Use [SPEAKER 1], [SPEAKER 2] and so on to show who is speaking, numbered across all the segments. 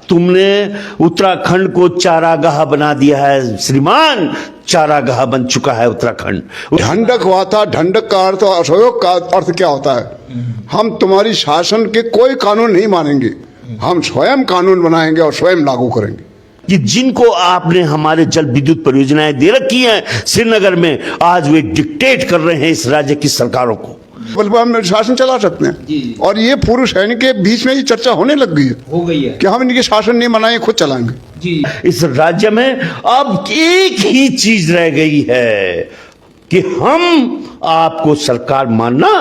[SPEAKER 1] तुमने उत्तराखंड को चारागाह बना दिया है श्रीमान, चारागाह बन चुका है उत्तराखंड।
[SPEAKER 2] ढंडक हुआ था, ढंडक का अर्थ और असहयोग का अर्थ क्या होता है? हम तुम्हारी शासन के कोई कानून नहीं मानेंगे, हम स्वयं कानून बनाएंगे और स्वयं लागू करेंगे।
[SPEAKER 1] कि जिनको आपने हमारे जल विद्युत परियोजनाएं दे रखी हैं श्रीनगर में, आज वे डिक्टेट कर रहे हैं इस राज्य की सरकारों को।
[SPEAKER 2] बल्कि हम शासन चला सकते हैं और ये पूर्व सैनिक के बीच में ये चर्चा होने लग गई है कि हम इनके शासन नहीं बनाए, खुद चलाएंगे
[SPEAKER 3] जी।
[SPEAKER 1] इस राज्य में अब एक ही चीज रह गई है कि हम आपको सरकार मानना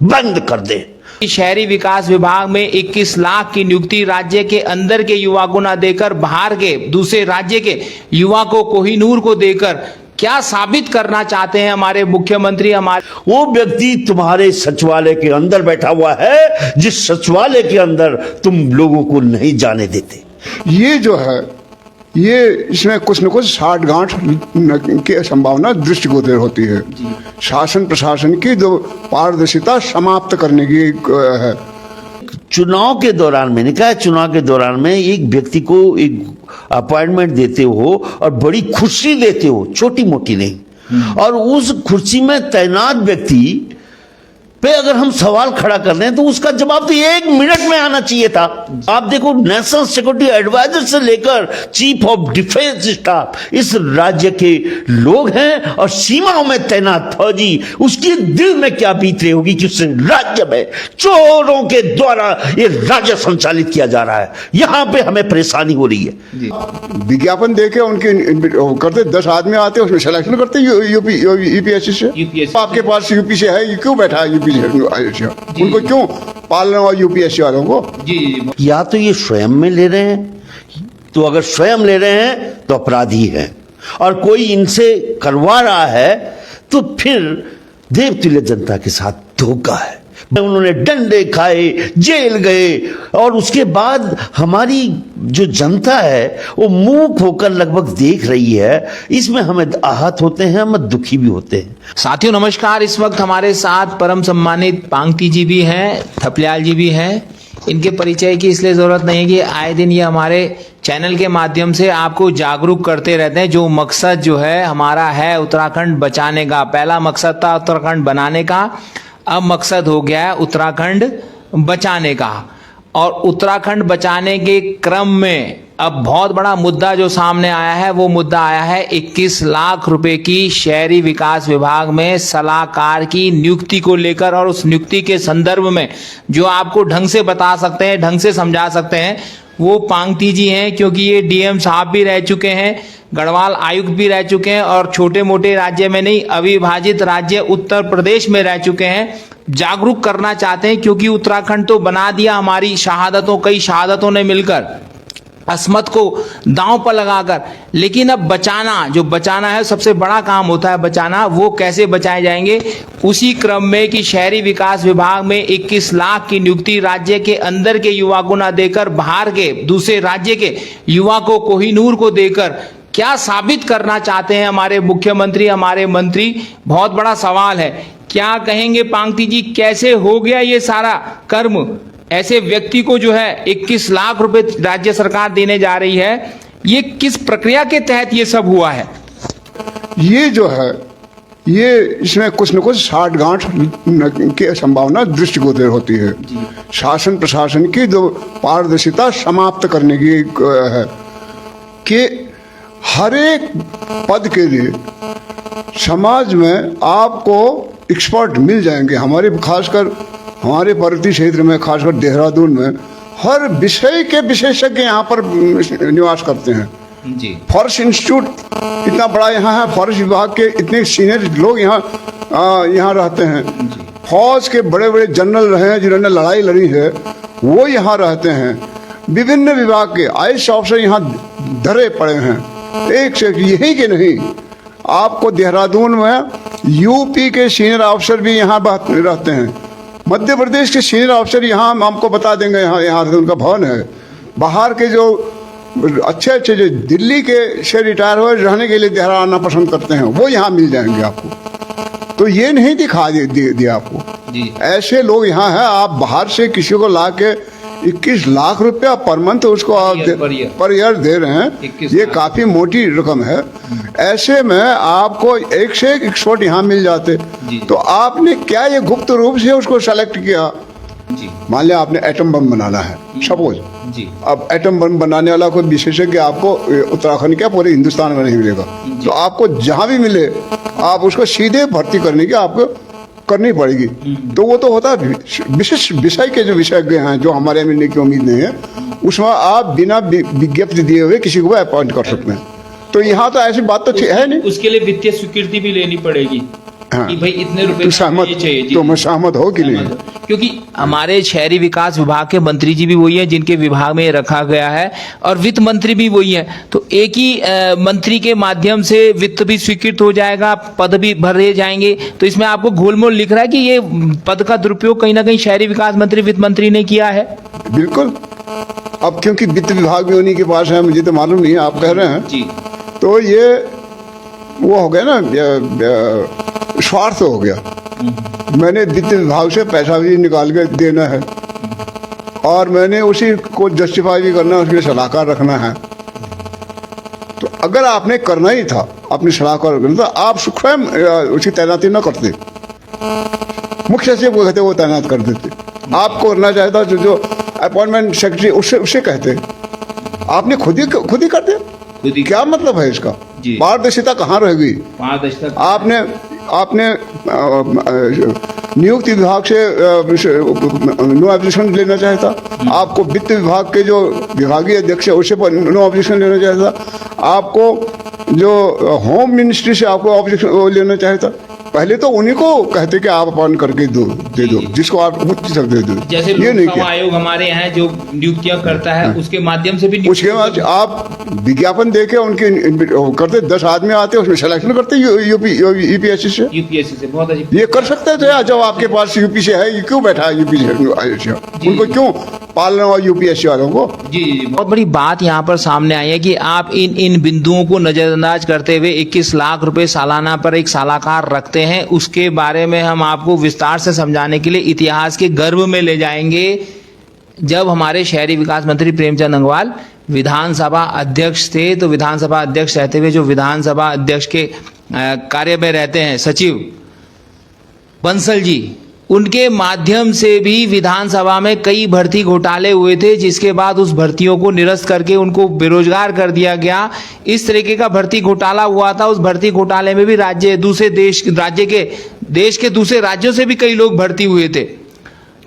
[SPEAKER 1] बंद कर दें।
[SPEAKER 3] शहरी विकास विभाग में 21 लाख की नियुक्ति राज्य के अंदर के युवा को न देकर बाहर के दूसरे राज्य के युवा को कोहिनूर को देकर क्या साबित करना चाहते हैं हमारे मुख्यमंत्री? हमारे
[SPEAKER 1] वो व्यक्ति तुम्हारे सचिवालय के अंदर बैठा हुआ है जिस सचिवालय के अंदर तुम लोगों को नहीं जाने देते।
[SPEAKER 2] ये जो है ये इसमें कुछ न कुछ साठगांठ की संभावना दृष्टिगोचर होती है। शासन प्रशासन की जो पारदर्शिता समाप्त करने की है।
[SPEAKER 1] चुनाव के दौरान, मैंने कहा चुनाव के दौरान में एक व्यक्ति को एक अपॉइंटमेंट देते हो और बड़ी खुशी देते हो, छोटी मोटी नहीं, और उस कुर्सी में तैनात व्यक्ति पे अगर हम सवाल खड़ा कर रहे हैं तो उसका जवाब तो 1 मिनट में आना चाहिए था। आप देखो, नेशनल सिक्योरिटी एडवाइजर से लेकर चीफ ऑफ डिफेंस स्टाफ इस राज्य के लोग हैं और सीमाओं में तैनात फौजी, उसके दिल में क्या बीत रही होगी कि उस राज्य में चोरों के द्वारा ये राज्य संचालित किया जा रहा है। यहां पे हमें परेशानी हो रही है।
[SPEAKER 2] विज्ञापन देके उनके करते 10 आदमी आते उसमें सिलेक्शन करते यूपीएससी से। आपके पास यूपी से है, ये क्यों बैठा है यूपी? उनको क्यों पालना हुआ यूपीएससी वालों को?
[SPEAKER 3] जी।
[SPEAKER 1] या तो ये स्वयं में ले रहे हैं, तो अगर स्वयं ले रहे हैं तो अपराधी हैं, और कोई इनसे करवा रहा है तो फिर देवतुल्य जनता के साथ धोखा है। उन्होंने डंडे खाए, जेल गए, और उसके बाद हमारी जो जनता है वो मूक होकर लगभग देख रही है। इसमें हमें आहत होते हैं, हम दुखी भी होते हैं।
[SPEAKER 3] साथियों नमस्कार, इस वक्त हमारे साथ परम सम्मानित पांगती जी भी हैं, थपलियाल जी भी हैं। इनके परिचय की इसलिए जरूरत नहीं है कि आए दिन ये हमारे चैनल के माध्यम से आपको जागरूक करते रहते हैं। जो मकसद जो है हमारा है उत्तराखंड बचाने का, पहला मकसद था उत्तराखंड बनाने का, अब मकसद हो गया है उत्तराखंड बचाने का। और उत्तराखंड बचाने के क्रम में अब बहुत बड़ा मुद्दा जो सामने आया है, वो मुद्दा आया है 21 लाख रुपए की शहरी विकास विभाग में सलाहकार की नियुक्ति को लेकर। और उस नियुक्ति के संदर्भ में जो आपको ढंग से बता सकते हैं, ढंग से समझा सकते हैं, वो पांगती जी हैं, क्योंकि ये डीएम साहब भी रह चुके हैं, गढ़वाल आयुक्त भी रह चुके हैं, और छोटे मोटे राज्य में नहीं, अविभाजित राज्य उत्तर प्रदेश में रह चुके हैं। जागरूक करना चाहते हैं क्योंकि उत्तराखंड तो बना दिया हमारी शहादतों, कई शहादतों ने मिलकर, अस्मत को दांव पर लगाकर, लेकिन अब बचाना, जो बचाना है सबसे बड़ा काम होता है बचाना, वो कैसे बचाए जाएंगे? उसी क्रम में कि शहरी विकास विभाग में 21 लाख की नियुक्ति राज्य के अंदर के युवा को न देकर बाहर के दूसरे राज्य के युवा को कोहिनूर को देकर क्या साबित करना चाहते हैं हमारे मुख्यमंत्री, हमारे मंत्री? बहुत बड़ा सवाल है। क्या कहेंगे पांगती जी, कैसे हो गया ये सारा कर्म? ऐसे व्यक्ति को जो है 21 लाख रुपए राज्य सरकार देने जा रही है, ये किस प्रक्रिया के तहत ये सब हुआ है?
[SPEAKER 2] ये जो है ये इसमें कुछ न कुछ साठगांठ की संभावना दृष्टिगोचर होती है। शासन प्रशासन की जो पारदर्शिता समाप्त करने की है कि हर एक पद के लिए समाज में आपको एक्सपर्ट मिल जाएंगे। हमारे खासकर हमारे पर्वतीय क्षेत्र में, खासकर देहरादून में, हर विषय के विशेषज्ञ यहाँ पर निवास करते हैं।
[SPEAKER 3] जी।
[SPEAKER 2] फॉरेस्ट इंस्टीट्यूट इतना बड़ा यहाँ है, फॉरेस्ट विभाग के इतने सीनियर लोग यहाँ रहते हैं। फौज के बड़े बड़े जनरल रहे हैं जिन्होंने लड़ाई लड़ी है, वो यहाँ रहते हैं। विभिन्न विभाग के आईएएस ऑफिसर यहाँ धरे पड़े हैं, एक से यही के नहीं, आपको देहरादून में यूपी के सीनियर ऑफिसर भी यहाँ रहते हैं। मध्य प्रदेश के सीनियर ऑफिसर यहाँ हमको बता देंगे, यहाँ उनका भवन है। बाहर के जो अच्छे जो दिल्ली के से रिटायर हुए रहने के लिए देहरादून आना पसंद करते हैं, वो यहाँ मिल जाएंगे आपको। तो ये नहीं दिखा दिया आपको। ऐसे लोग यहाँ हैं। आप बाहर से किसी को ला के 21 लाख रुपया पर मंथ उसको आप पर ईयर दे रहे हैं।
[SPEAKER 3] 21
[SPEAKER 2] ये
[SPEAKER 3] लाख।
[SPEAKER 2] काफी मोटी रकम है। ऐसे में आपको एक से एक एक्सपर्ट यहाँ मिल जाते।
[SPEAKER 3] जी।
[SPEAKER 2] तो आपने क्या ये गुप्त रूप से उसको सेलेक्ट किया?
[SPEAKER 3] जी
[SPEAKER 2] मान लिया आपने एटम बम बनाना है, सपोज।
[SPEAKER 3] जी
[SPEAKER 2] अब एटम बम बनाने वाला कोई विशेषज्ञ आपको उत्तराखंड क्या पूरे हिंदुस्तान में नहीं मिलेगा। तो आपको जहां भी मिले आप उसको सीधे भर्ती करने की आपको करनी पड़ेगी। तो वो तो होता है विशेष विषय के जो विशेषज्ञ हैं, जो हमारे मिलने की उम्मीद नहीं है, उसमें आप बिना विज्ञप्ति दिए हुए किसी को अपॉइंट कर सकते हैं। तो यहाँ तो ऐसी बात तो है नहीं।
[SPEAKER 4] उसके लिए वित्तीय स्वीकृति भी लेनी पड़ेगी
[SPEAKER 2] हाँ।
[SPEAKER 4] कि भाई इतने रुपए
[SPEAKER 2] तो सहमत,
[SPEAKER 4] चाहिए जी।
[SPEAKER 2] तो मैं सहमत हो कि नहीं?
[SPEAKER 3] क्योंकि हमारे शहरी विकास विभाग के मंत्री जी भी वही हैं जिनके विभाग में ये रखा गया है, और वित्त मंत्री भी वही हैं। तो एक ही मंत्री के माध्यम से वित्त भी स्वीकृत हो जाएगा, पद भी भरे जाएंगे। तो इसमें आपको गोलमोल लिख रहा है कि ये पद का दुरुपयोग कहीं ना कहीं शहरी विकास मंत्री, वित्त मंत्री ने किया है।
[SPEAKER 2] बिल्कुल। अब क्योंकि वित्त विभाग भी उन्हीं के पास है, मुझे तो मालूम नहीं है, आप कह रहे हैं।
[SPEAKER 4] जी
[SPEAKER 2] तो ये वो हो गया ना, स्वार्थ हो गया। मैंने वित्त विभाग से पैसा भी निकाल के देना है और मैंने उसी को जस्टिफाई भी करना है, उसके लिए सलाहकार रखना है। तो अगर आपने करना ही था, अपनी सलाहकार रखना था, आप स्वयं उसकी तैनाती न करते, मुख्य सचिव को कहते वो तैनात कर देते। आपको करना चाहता जो अपॉइंटमेंट सेक्रेटरी उससे कहते, आपने खुद ही कर दिया।
[SPEAKER 4] खुद ही।
[SPEAKER 2] क्या मतलब है इसका?
[SPEAKER 4] जी।
[SPEAKER 2] पारदर्शिता कहाँ रह गई?
[SPEAKER 4] पारदर्शिता
[SPEAKER 2] आपने नियुक्ति विभाग से नो ऑब्जेक्शन लेना चाहता। आपको वित्त विभाग के जो विभागीय अध्यक्ष है उससे नो ऑब्जेक्शन लेना चाहता। आपको जो होम मिनिस्ट्री से आपको ऑब्जेक्शन लेना चाहता। पहले तो उन्हीं को कहते कि आप अपॉइंट करके दे दो, जिसको आप उच्च शब्द दे दो।
[SPEAKER 4] जैसे
[SPEAKER 2] ये नहीं
[SPEAKER 4] लोकसेवा
[SPEAKER 2] किया।
[SPEAKER 4] आयोग हमारे यहाँ जो नियुक्तियां करता है उसके माध्यम से भी
[SPEAKER 2] उसके बाद आप विज्ञापन देके उनके करते, 10 आदमी आते उसमें सिलेक्शन करते यूपीएससी से।
[SPEAKER 4] यूपीएससी से बहुत अच्छी।
[SPEAKER 2] ये कर सकते थे। जब आपके पास यूपी से है, ये क्यों बैठा है यूपी से? उनको क्यों पालना और यूपीएससी वालों को?
[SPEAKER 4] जी जी
[SPEAKER 3] बहुत बड़ी बात यहाँ पर सामने आई है कि आप इन बिंदुओं को नजरअंदाज करते हुए 21 लाख रुपए सालाना पर एक सलाहकार रखते हैं। उसके बारे में हम आपको विस्तार से समझाने के लिए इतिहास के गर्भ में ले जाएंगे, जब हमारे शहरी विकास मंत्री प्रेमचंद अग्रवाल विधानसभा अध्यक्ष थे। तो विधानसभा अध्यक्ष रहते हुए जो विधानसभा अध्यक्ष के कार्य में रहते हैं सचिव बंसल जी, उनके माध्यम से भी विधानसभा में कई भर्ती घोटाले हुए थे, जिसके बाद उस भर्तियों को निरस्त करके उनको बेरोजगार कर दिया गया। इस तरीके का भर्ती घोटाला हुआ था। उस भर्ती घोटाले में भी देश के दूसरे राज्यों से भी कई लोग भर्ती हुए थे।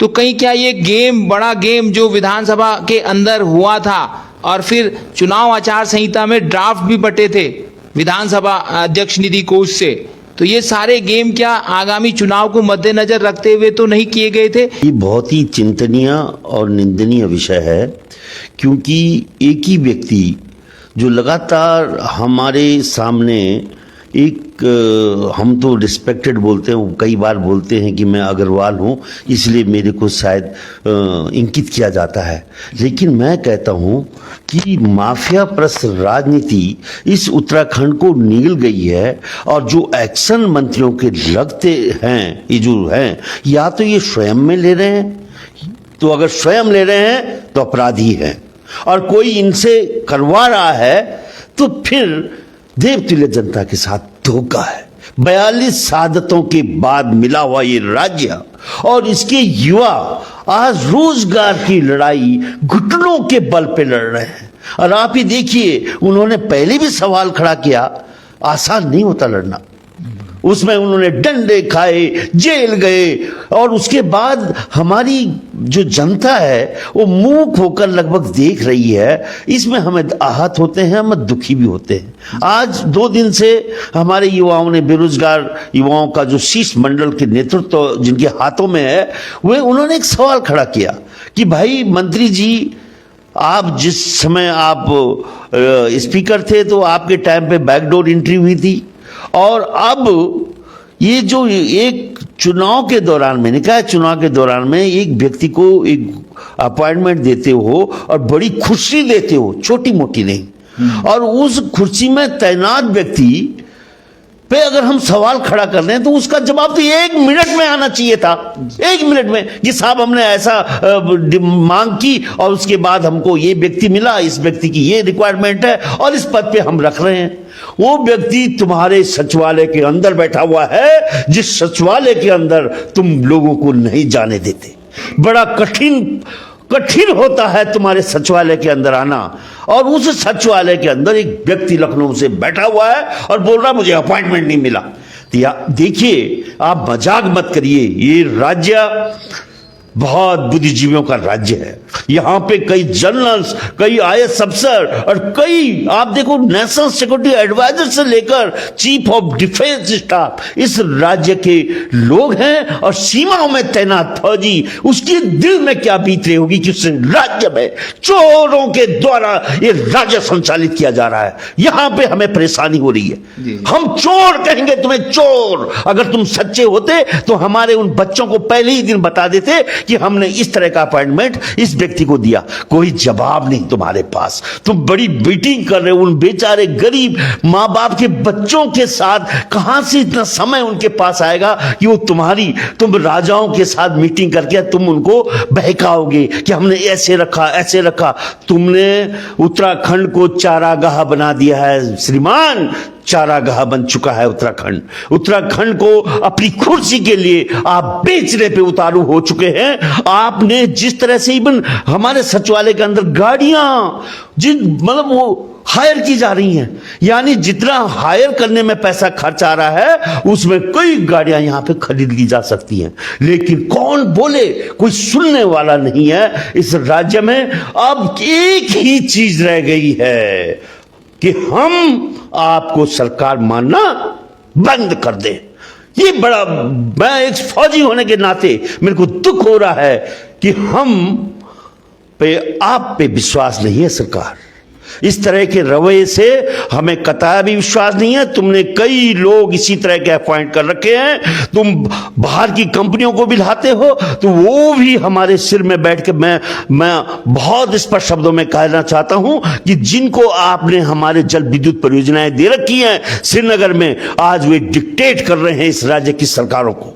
[SPEAKER 3] तो कहीं क्या ये बड़ा गेम जो विधानसभा के अंदर हुआ था, और फिर चुनाव आचार संहिता में ड्राफ्ट भी बटे थे विधानसभा अध्यक्ष निधि कोष से, तो ये सारे गेम क्या आगामी चुनाव को मद्देनजर रखते हुए तो नहीं किए गए थे?
[SPEAKER 1] ये बहुत ही चिंतनीय और निंदनीय विषय है, क्योंकि एक ही व्यक्ति जो लगातार हमारे सामने एक हम तो रिस्पेक्टेड बोलते हैं, कई बार बोलते हैं कि मैं अग्रवाल हूं, इसलिए मेरे को शायद इंकित किया जाता है। लेकिन मैं कहता हूं कि माफिया प्रस्त राजनीति इस उत्तराखंड को नील गई है, और जो एक्शन मंत्रियों के लगते हैं, ये जो हैं, या तो ये स्वयं में ले रहे हैं, तो अगर स्वयं ले रहे हैं तो अपराधी हैं, और कोई इनसे करवा रहा है तो फिर देवतुल्य जनता के साथ धोखा है। 42 शहादतों के बाद मिला हुआ ये राज्य और इसके युवा आज रोजगार की लड़ाई घुटनों के बल पे लड़ रहे हैं। और आप ही देखिए, उन्होंने पहले भी सवाल खड़ा किया, आसान नहीं होता लड़ना। उसमें उन्होंने डंडे खाए, जेल गए, और उसके बाद हमारी जो जनता है वो मूक होकर लगभग देख रही है। इसमें हमें आहत होते हैं, हम दुखी भी होते हैं। आज 2 दिन से हमारे युवाओं ने, बेरोजगार युवाओं का जो शीर्ष मंडल के नेतृत्व जिनके हाथों में है, उन्होंने एक सवाल खड़ा किया कि भाई मंत्री जी, आप जिस समय आप स्पीकर थे तो आपके टाइम पे बैकडोर एंट्री हुई थी, और अब ये जो एक चुनाव के दौरान में, निकाय चुनाव के दौरान में एक व्यक्ति को एक अपॉइंटमेंट देते हो और बड़ी खुशी देते हो, छोटी मोटी नहीं, और उस कुर्सी में तैनात व्यक्ति पे अगर हम सवाल खड़ा कर रहे हैं तो उसका जवाब तो 1 मिनट में आना चाहिए था। 1 मिनट में कि साहब हमने ऐसा मांग की और उसके बाद हमको ये व्यक्ति मिला, इस व्यक्ति की ये रिक्वायरमेंट है और इस पद पे हम रख रहे हैं। वो व्यक्ति तुम्हारे सचिवालय के अंदर बैठा हुआ है, जिस सचिवालय के अंदर तुम लोगों को नहीं जाने देते। बड़ा कठिन होता है तुम्हारे सचिवालय के अंदर आना, और उस सचिवालय के अंदर एक व्यक्ति लखनऊ से बैठा हुआ है और बोल रहा मुझे अपॉइंटमेंट नहीं मिला। तो देखिए, आप मजाक मत करिए। ये राज्य बहुत बुद्धिजीवियों का राज्य है। यहां पे कई जनरल्स, कई आईएएस अफसर और कई, आप देखो, नेशनल सिक्योरिटी एडवाइजर से लेकर चीफ ऑफ डिफेंस स्टाफ इस राज्य के लोग हैं। और सीमाओं में तैनात फौजी, उसके दिल में क्या बीत रही होगी कि उस राज्य में चोरों के द्वारा ये राज्य संचालित किया जा रहा है। यहां पे हमें परेशानी हो रही है। हम चोर कहेंगे तुम्हें, चोर। अगर तुम सच्चे होते तो हमारे उन बच्चों को पहले ही दिन बता देते कि हमने इस तरह का अपॉइंटमेंट इस व्यक्ति को दिया। कोई जवाब नहीं तुम्हारे पास। तुम बड़ी मीटिंग कर रहे हो उन बेचारे गरीब मां बाप के बच्चों के साथ। कहां से इतना समय उनके पास आएगा कि वो तुम राजाओं के साथ मीटिंग करके तुम उनको बहकाओगे कि हमने ऐसे रखा, ऐसे रखा। तुमने उत्तराखंड को चारागाह बना दिया है श्रीमान। चारागाह बन चुका है उत्तराखंड। उत्तराखंड को अपनी कुर्सी के लिए आप बेचने पे उतारू हो चुके हैं। आपने जिस तरह से इवन हमारे सचिवालय के अंदर गाड़ियां मतलब वो हायर की जा रही हैं, यानी जितना हायर करने में पैसा खर्च आ रहा है उसमें कई गाड़ियां यहां पे खरीद ली जा सकती हैं। लेकिन कौन बोले, कोई सुनने वाला नहीं है। इस राज्य में अब एक ही चीज रह गई है कि हम आपको सरकार मानना बंद कर दे। ये बड़ा, मैं एक फौजी होने के नाते मेरे को दुख हो रहा है कि आप पे विश्वास नहीं है सरकार। इस तरह के रवैये से हमें कतई भी विश्वास नहीं है। तुमने कई लोग इसी तरह के अपॉइंट कर रखे हैं। तुम बाहर की कंपनियों को भी लाते हो तो वो भी हमारे सिर में बैठ के, मैं बहुत स्पष्ट शब्दों में कहना चाहता हूं कि जिनको आपने हमारे जल विद्युत परियोजनाएं दे रखी हैं श्रीनगर में, आज वे डिक्टेट कर रहे हैं इस राज्य की सरकारों को।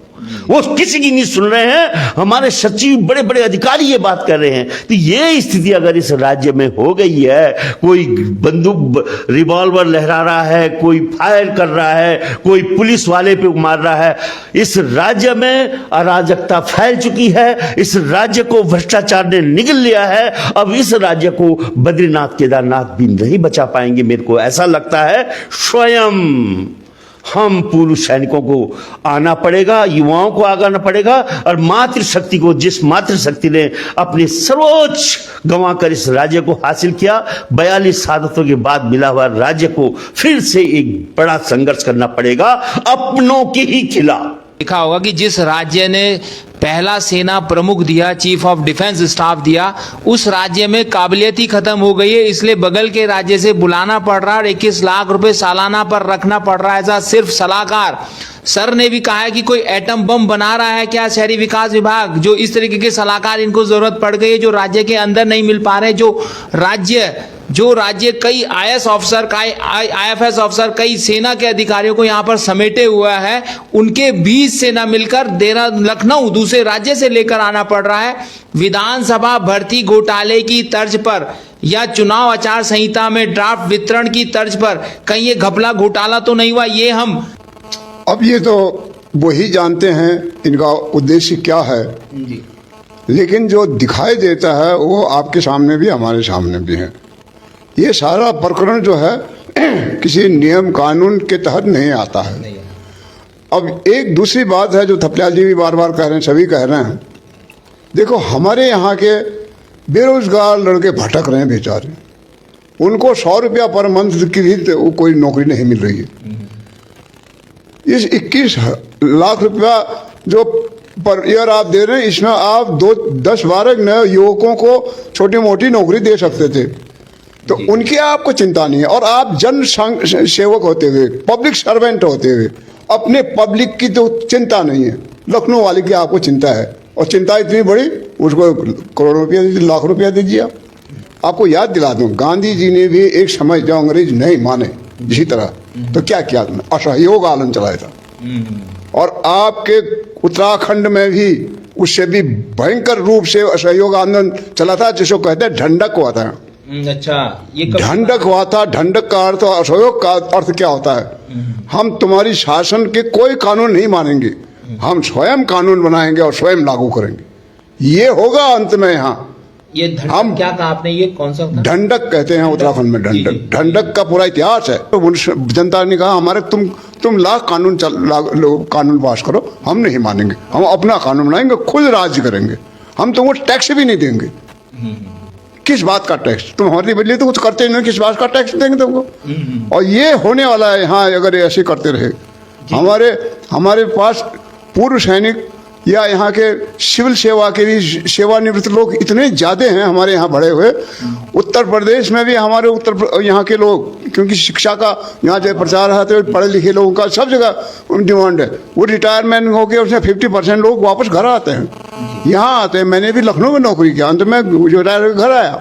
[SPEAKER 1] वो किसी की नहीं सुन रहे हैं। हमारे सचिव, बड़े बड़े अधिकारी ये बात कर रहे हैं। तो ये स्थिति अगर इस राज्य में हो गई है, कोई बंदूक रिवॉल्वर लहरा रहा है, कोई फायर कर रहा है, कोई पुलिस वाले पे मार रहा है, इस राज्य में अराजकता फैल चुकी है। इस राज्य को भ्रष्टाचार ने निगल लिया है। अब इस राज्य को बद्रीनाथ केदारनाथ भी नहीं बचा पाएंगे। मेरे को ऐसा लगता है स्वयं हम पूर्व सैनिकों को आना पड़ेगा, युवाओं को आगाना पड़ेगा, और मातृशक्ति को, जिस मातृशक्ति ने अपने सर्वोच्च गंवाकर इस राज्य को हासिल किया, 42 शहादतों के बाद मिला हुआ राज्य को फिर से एक बड़ा संघर्ष करना पड़ेगा अपनों के ही खिलाफ।
[SPEAKER 3] देखा होगा कि जिस राज्य ने पहला सेना प्रमुख दिया, चीफ ऑफ डिफेंस स्टाफ दिया, उस राज्य में काबिलियत ही खत्म हो गई है। इसलिए बगल के राज्य से बुलाना पड़ रहा है और 21 लाख रुपए सालाना पर रखना पड़ रहा है ऐसा सिर्फ सलाहकार। सर ने भी कहा है कि कोई एटम बम बना रहा है क्या शहरी विकास विभाग, जो इस तरीके के सलाहकार इनको जरूरत पड़ गई है, जो राज्य के अंदर नहीं मिल पा रहे। जो राज्य कई आईएएस ऑफिसर, आईएफएस ऑफिसर, कई सेना के अधिकारियों को यहाँ पर समेटे हुआ है, उनके बीच से न मिलकर लखनऊ दूसरे राज्य से लेकर आना पड़ रहा है। विधानसभा भर्ती घोटाले की तर्ज पर या चुनाव आचार संहिता में ड्राफ्ट वितरण की तर्ज पर कहीं ये घपला घोटाला तो नहीं हुआ? ये हम
[SPEAKER 2] अब ये तो वही जानते हैं इनका उद्देश्य क्या है जी। लेकिन जो दिखाई देता है वो आपके सामने भी, हमारे सामने भी है। ये सारा प्रकरण जो है किसी नियम कानून के तहत नहीं आता है। अब एक दूसरी बात है जो थपलियाल जी भी बार बार कह रहे हैं, सभी कह रहे हैं। देखो, हमारे यहाँ के बेरोजगार लड़के भटक रहे हैं बेचारे, उनको 100 रुपया पर मंथ की भी तो कोई नौकरी नहीं मिल रही है। इस 21 लाख रुपया जो पर ईयर आप दे रहे हैं, इसमें आप 10-12 नए युवकों को छोटी मोटी नौकरी दे सकते थे। तो उनकी आपको चिंता नहीं है। और आप जन सेवक होते हुए, पब्लिक सर्वेंट होते हुए, अपने पब्लिक की तो चिंता नहीं है, लखनऊ वाले की आपको चिंता है। और चिंता इतनी बड़ी, उसको करोड़ों रुपया दीजिए, लाख रुपया दीजिए। आपको याद दिला दूं, गांधी जी ने भी एक समय जो अंग्रेज नहीं माने, इसी तरह तो क्या किया तुमने? असहयोग आंदोलन चलाया था। और आपके उत्तराखंड में भी उससे भी भयंकर रूप से असहयोग आंदोलन चला था, जिसको कहते हैं ढंढक हुआ था।
[SPEAKER 4] अच्छा, ये कब
[SPEAKER 2] ढंढक हुआ था। ढंढक का अर्थ, असहयोग का अर्थ क्या होता है? हम तुम्हारी शासन के कोई कानून नहीं मानेंगे, हम स्वयं कानून बनाएंगे और स्वयं लागू करेंगे। ये होगा अंत में। यहाँ
[SPEAKER 4] ये धंधा
[SPEAKER 2] हम
[SPEAKER 4] क्या कहा आपने, ये कौन सा था?
[SPEAKER 2] ढंढक कहते हैं उत्तराखंड में।
[SPEAKER 4] जी,
[SPEAKER 2] ढंढक,
[SPEAKER 4] जी।
[SPEAKER 2] ढंढक का पूरा इतिहास है। तो जनता ने कहा हमारे तुम लाख कानून पास करो, हम नहीं मानेंगे, हम अपना कानून बनाएंगे, खुद राज्य करेंगे, हम तुमको टैक्स भी नहीं देंगे। किस बात का टैक्स? तुम हमारे बदले तो कुछ करते नहीं, किस बात का टैक्स देंगे तुमको? और ये होने वाला है यहाँ, अगर ऐसे करते रहे। हमारे पास पूर्व सैनिक या यहाँ के सिविल सेवा के भी सेवानिवृत्त लोग इतने ज्यादा हैं हमारे यहाँ बड़े हुए। उत्तर प्रदेश में भी हमारे यहाँ के लोग, क्योंकि शिक्षा का यहाँ जो प्रचार है तो पढ़े लिखे लोगों का सब जगह डिमांड है। वो रिटायरमेंट होकर उसमें 50% लोग वापस घर आते हैं, यहाँ आते हैं। मैंने भी लखनऊ में नौकरी किया, अंत में रिटायर होकर घर आया।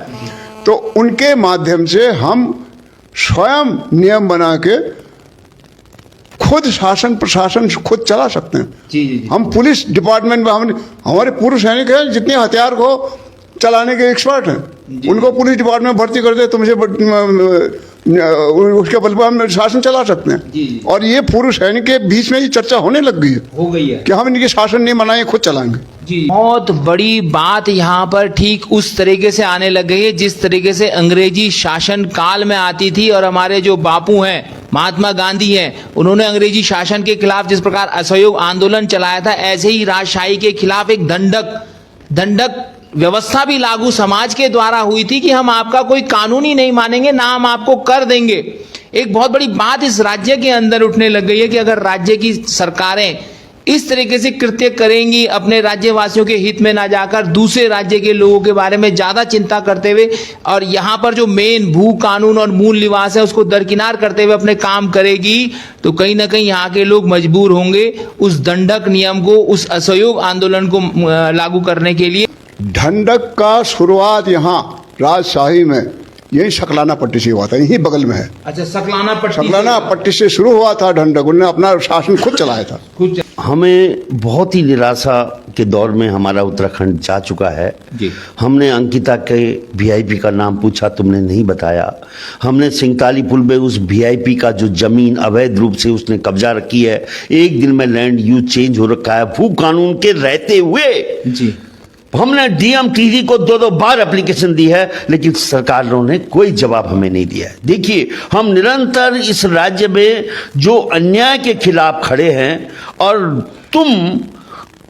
[SPEAKER 2] तो उनके माध्यम से हम स्वयं नियम बना के खुद शासन प्रशासन खुद चला सकते हैं।
[SPEAKER 4] जी, जी, जी।
[SPEAKER 2] हम पुलिस डिपार्टमेंट में हमारे पूर्व सैनिक हैं जितने हथियार को चलाने के एक्सपर्ट हैं, उनको पुलिस डिपार्टमेंट में भर्ती करते, तुमसे उसके बल पर हम शासन चला सकते हैं।
[SPEAKER 4] जी, जी।
[SPEAKER 2] और ये पूर्व सैनिक के बीच में ये चर्चा होने लग गई है
[SPEAKER 4] हो गई है
[SPEAKER 2] कि हम इनके शासन नहीं बनाए, खुद चलाएंगे।
[SPEAKER 4] जी।
[SPEAKER 3] बहुत बड़ी बात यहाँ पर ठीक उस तरीके से आने लग गई है जिस तरीके से अंग्रेजी शासन काल में आती थी। और हमारे जो बापू हैं, महात्मा गांधी हैं, उन्होंने अंग्रेजी शासन के खिलाफ जिस प्रकार असहयोग आंदोलन चलाया था, ऐसे ही राजशाही के खिलाफ एक दंडक व्यवस्था भी लागू समाज के द्वारा हुई थी कि हम आपका कोई कानून ही नहीं मानेंगे, ना हम आपको कर देंगे। एक बहुत बड़ी बात इस राज्य के अंदर उठने लग गई है कि अगर राज्य की सरकारें इस तरीके से कृत्य करेंगी, अपने राज्यवासियों के हित में ना जाकर दूसरे राज्य के लोगों के बारे में ज्यादा चिंता करते हुए, और यहाँ पर जो मेन भू कानून और मूल निवास है उसको दरकिनार करते हुए अपने काम करेगी, तो कहीं ना कहीं यहाँ के लोग मजबूर होंगे उस दंडक नियम को, उस असहयोग आंदोलन को लागू करने के लिए।
[SPEAKER 2] ढंढक का शुरुआत यहाँ राजशाही में यही सकलाना पट्टी से हुआ था, यही बगल में है।
[SPEAKER 4] अच्छा, सकलाना
[SPEAKER 2] पट्टी से शुरू हुआ था ढंढक। उन्होंने अपना शासन खुद चलाया था।
[SPEAKER 4] कुछ
[SPEAKER 1] हमें बहुत ही निराशा के दौर में हमारा उत्तराखंड जा चुका है।
[SPEAKER 4] जी।
[SPEAKER 1] हमने अंकिता के वीआईपी का नाम पूछा, तुमने नहीं बताया। हमने सिंगताली पुल में उस वीआईपी का जो जमीन अवैध रूप से उसने कब्जा रखी है, एक दिन में लैंड यूज चेंज हो रखा है भू कानून के रहते हुए।
[SPEAKER 4] जी।
[SPEAKER 1] हमने डीएमटीडी को 2-2 बार एप्लीकेशन दी है, लेकिन सरकारों ने कोई जवाब हमें नहीं दिया है। देखिए, हम निरंतर इस राज्य में जो अन्याय के खिलाफ खड़े हैं, और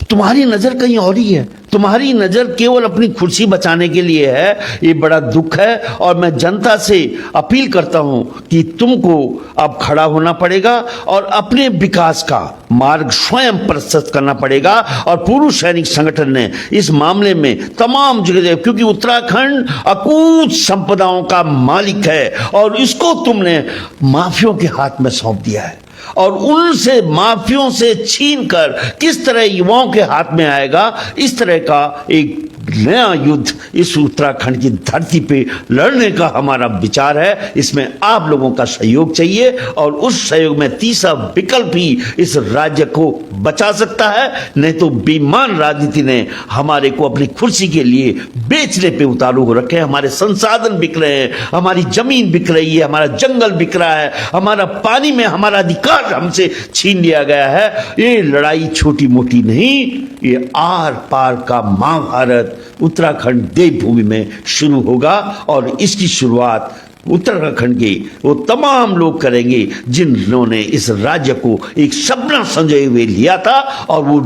[SPEAKER 1] तुम्हारी नजर कहीं और ही है। तुम्हारी नजर केवल अपनी कुर्सी बचाने के लिए है। ये बड़ा दुख है, और मैं जनता से अपील करता हूं कि तुमको अब खड़ा होना पड़ेगा और अपने विकास का मार्ग स्वयं प्रशस्त करना पड़ेगा। और पूर्व सैनिक संगठन ने इस मामले में तमाम जगह, क्योंकि उत्तराखंड अकूत संपदाओं का मालिक है और इसको तुमने माफियों के हाथ में सौंप दिया है, और उनसे माफियों से छीनकर किस तरह युवाओं के हाथ में आएगा, इस तरह का एक नया युद्ध इस उत्तराखंड की धरती पे लड़ने का हमारा विचार है। इसमें आप लोगों का सहयोग चाहिए, और उस सहयोग में तीसरा विकल्प ही इस राज्य को बचा सकता है। नहीं तो बेईमान राजनीति ने हमारे को अपनी कुर्सी के लिए बेचने पे उतारू हो रखे हैं। हमारे संसाधन बिक रहे हैं, हमारी जमीन बिक रही है, हमारा जंगल बिक रहा है, हमारा पानी में हमारा अधिकार हमसे छीन लिया गया है। ये लड़ाई छोटी मोटी नहीं, ये आर पार का महाभारत उत्तराखंड देवभूमि में शुरू होगा, और इसकी शुरुआत उत्तराखंड के वो तमाम लोग करेंगे जिन्होंने इस राज्य को एक सपना संजोए हुए लिया था, और वो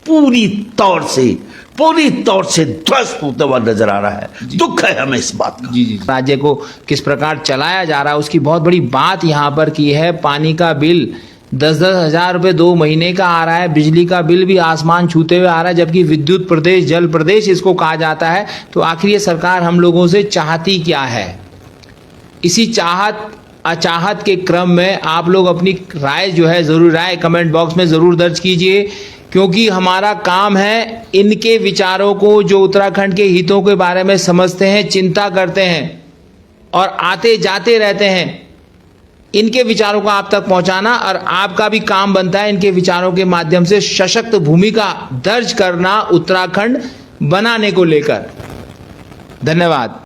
[SPEAKER 1] पूरी तौर से ध्वस्त होता हुआ नजर आ रहा है। दुख है हमें इस बात का।
[SPEAKER 4] जी, जी।
[SPEAKER 3] राज्य को किस प्रकार चलाया जा रहा है उसकी बहुत बड़ी बात यहाँ पर की है। पानी का बिल 10-10 हजार रुपये 2 महीने का आ रहा है, बिजली का बिल भी आसमान छूते हुए आ रहा है, जबकि विद्युत प्रदेश, जल प्रदेश इसको कहा जाता है। तो आखिर ये सरकार हम लोगों से चाहती क्या है? इसी चाहत अचाहत के क्रम में आप लोग अपनी राय जो है जरूर राय कमेंट बॉक्स में जरूर दर्ज कीजिए, क्योंकि हमारा काम है इनके विचारों को, जो उत्तराखंड के हितों के बारे में समझते हैं, चिंता करते हैं और आते जाते रहते हैं, इनके विचारों को आप तक पहुंचाना, और आपका भी काम बनता है इनके विचारों के माध्यम से सशक्त भूमिका दर्ज करना उत्तराखंड बनाने को लेकर। धन्यवाद।